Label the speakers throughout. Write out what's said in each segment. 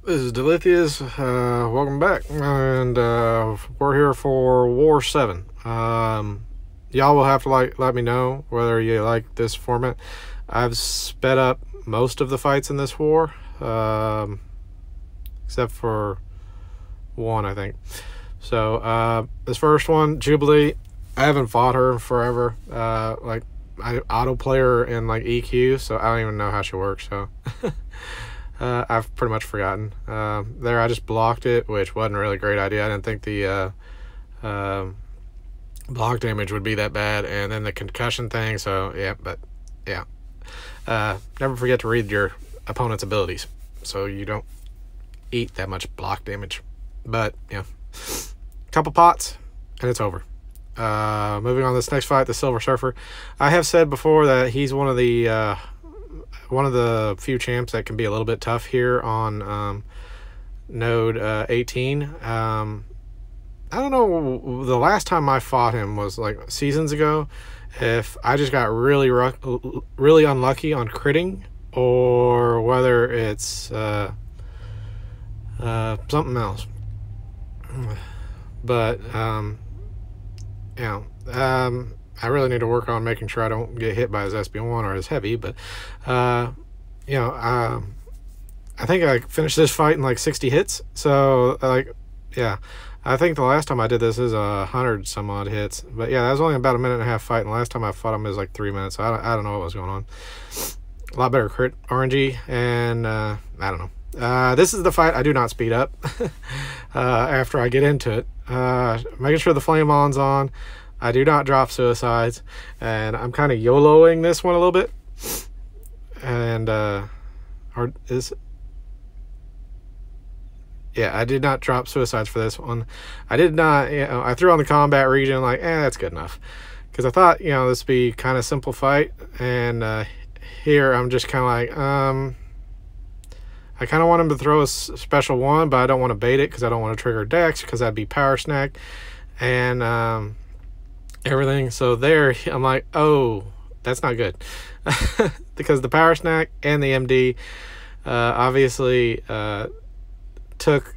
Speaker 1: This is Delithius. Welcome back, and we're here for War 7. Y'all will have to let me know whether you like this format. I've sped up most of the fights in this war, except for one, I think. So this first one, Jubilee, I haven't fought her in forever. I auto play her in like EQ, so I don't even know how she works. So. I've pretty much forgotten. There, I just blocked it, which wasn't a really great idea. I didn't think the block damage would be that bad, and then the concussion thing. So yeah, but yeah, never forget to read your opponent's abilities, so you don't eat that much block damage. But yeah, couple pots, and it's over. Moving on to this next fight, the Silver Surfer. I have said before that he's one of the few champs that can be a little bit tough here on node 18. I don't know, the last time I fought him was like seasons ago. If I just got really unlucky on critting, or whether it's something else. But I really need to work on making sure I don't get hit by his SB1 or his heavy, but I think I finished this fight in like 60 hits. So yeah, I think the last time I did this is 100 some odd hits. But yeah, that was only about a minute and a half fight, and the last time I fought him was like 3 minutes. So I don't know what was going on. A lot better crit RNG, and I don't know. This is the fight I do not speed up after I get into it. Making sure the flame on's on. I do not drop suicides, and I'm kind of YOLOing this one a little bit. And I did not drop suicides for this one. I did not, I threw on the combat region like, that's good enough, because I thought, this would be kind of simple fight. And here I'm just kind of like, I kind of want him to throw a special one, but I don't want to bait it because I don't want to trigger Dex, because that'd be power snack and everything. So there, I'm like, oh, that's not good. Because the power snack and the MD obviously took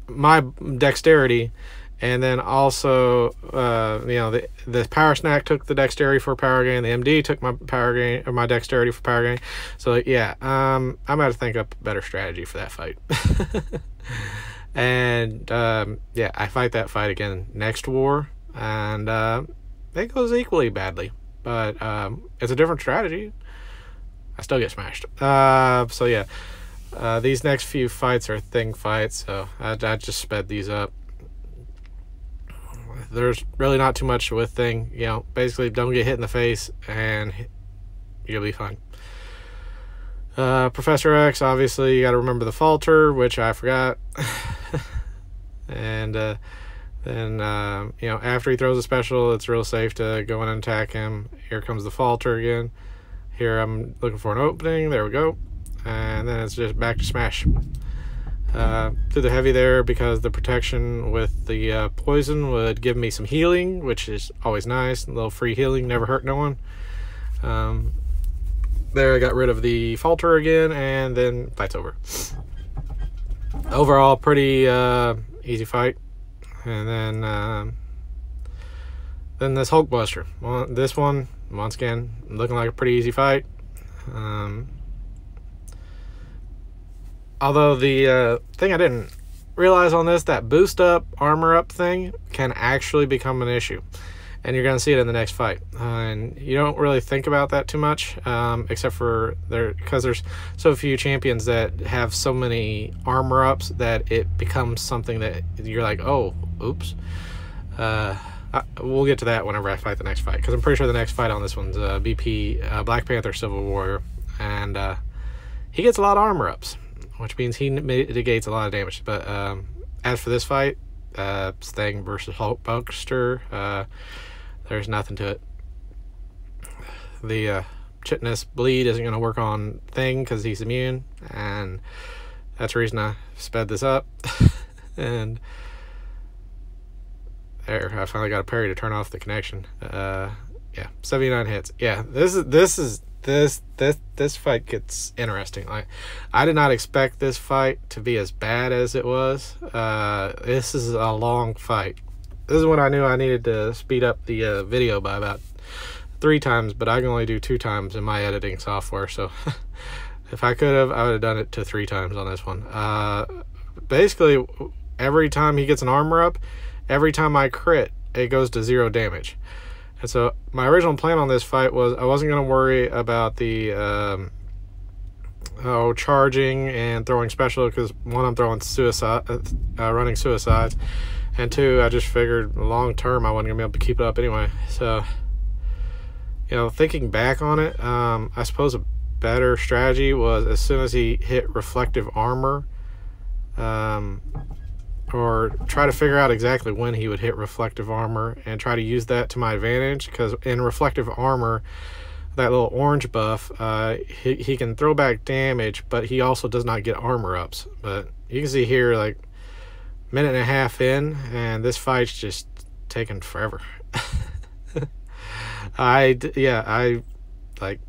Speaker 1: my dexterity, and then also the power snack took the dexterity for power gain, the MD took my power gain, or my dexterity for power gain. So yeah, I'm gonna think up a better strategy for that fight. And yeah, I fight that fight again next war, and it goes equally badly, but it's a different strategy. I still get smashed. So yeah, these next few fights are thing fights, so I just sped these up. There's really not too much with thing. Basically don't get hit in the face and you'll be fine. Professor X, obviously you got to remember the falter, which I forgot. And then after he throws a special, it's real safe to go in and attack him. Here comes the falter again. Here I'm looking for an opening. There we go. And then it's just back to smash. Through the heavy there, because the protection with the poison would give me some healing, which is always nice. A little free healing, never hurt no one. There I got rid of the falter again, and then fight's over. Overall, pretty easy fight. And then this Hulkbuster. Well, this one, once again, looking like a pretty easy fight. Although the thing I didn't realize on this, that boost up, armor up thing can actually become an issue. And you're going to see it in the next fight. And you don't really think about that too much, except for because there's so few champions that have so many armor ups that it becomes something that you're like, oh, oops. We'll get to that whenever I fight the next fight, because I'm pretty sure the next fight on this one's Black Panther Civil Warrior. And he gets a lot of armor ups, which means he mitigates a lot of damage. But as for this fight, Sting versus Hulkbuster, there's nothing to it. The chitness bleed isn't going to work on Thing because he's immune, and that's the reason I sped this up. And there, I finally got a parry to turn off the connection. Yeah, 79 hits. Yeah, this this fight gets interesting. Like, I did not expect this fight to be as bad as it was. This is a long fight. This is when I knew I needed to speed up the video by about 3 times, but I can only do 2 times in my editing software. So if I could have, I would have done it to 3 times on this one. Basically, every time he gets an armor up, every time I crit, it goes to 0 damage. And so my original plan on this fight was I wasn't going to worry about the charging and throwing special, because 1, I'm throwing running suicides, and 2, I just figured long term I wasn't going to be able to keep it up anyway. So, you know, thinking back on it, I suppose a better strategy was, as soon as he hit reflective armor, or try to figure out exactly when he would hit reflective armor and try to use that to my advantage, because in reflective armor, that little orange buff, he can throw back damage, but he also does not get armor ups. But you can see here, like, 1.5 minutes in, and this fight's just taking forever. I like,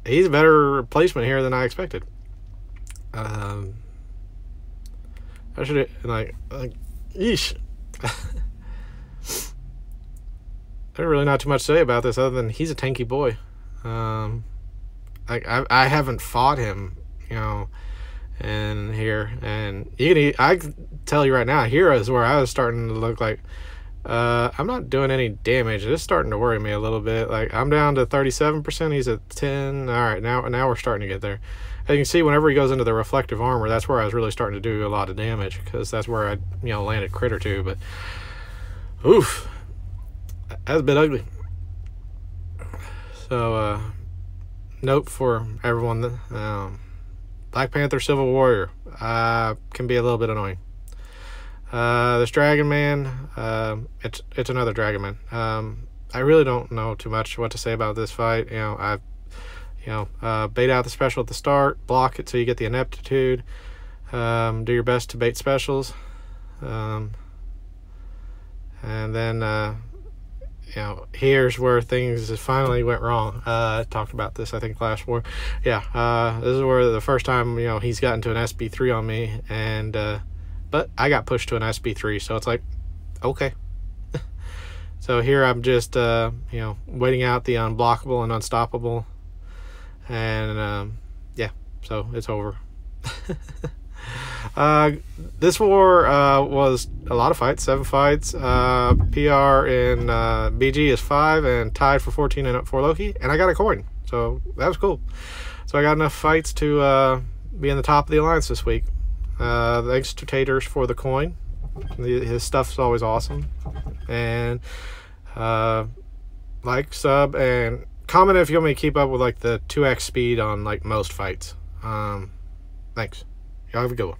Speaker 1: he's a better replacement here than I expected. I should like yeesh. There's really not too much to say about this other than he's a tanky boy. Like, I haven't fought him, you know, in here, and I can tell you right now, here is where I was starting to look like I'm not doing any damage. It's starting to worry me a little bit. Like, I'm down to 37%. He's at 10. All right, now we're starting to get there. As you can see, whenever he goes into the reflective armor, that's where I was really starting to do a lot of damage, because that's where I, you know, landed crit or 2. But oof, that's a bit ugly. So note for everyone, Black Panther Civil Warrior can be a little bit annoying. This dragonman, it's another dragonman. I really don't know too much what to say about this fight. You know, bait out the special at the start, block it so you get the ineptitude, do your best to bait specials, and then you know, here's where things finally went wrong. I talked about this, I think, last war. Yeah, this is where the first time, you know, he's gotten to an SB3 on me, and but I got pushed to an SB3, so it's like, okay. So here I'm just you know, waiting out the unblockable and unstoppable, and yeah, so it's over. This war was a lot of fights, 7 fights. PR in BG is 5, and tied for 14 and up for Loki, and I got a coin, so that was cool. So I got enough fights to be in the top of the alliance this week. Thanks to Taters for the coin. His stuff's always awesome. And like, sub, and comment if you want me to keep up with like the 2x speed on like most fights. Thanks. Y'all have a good one.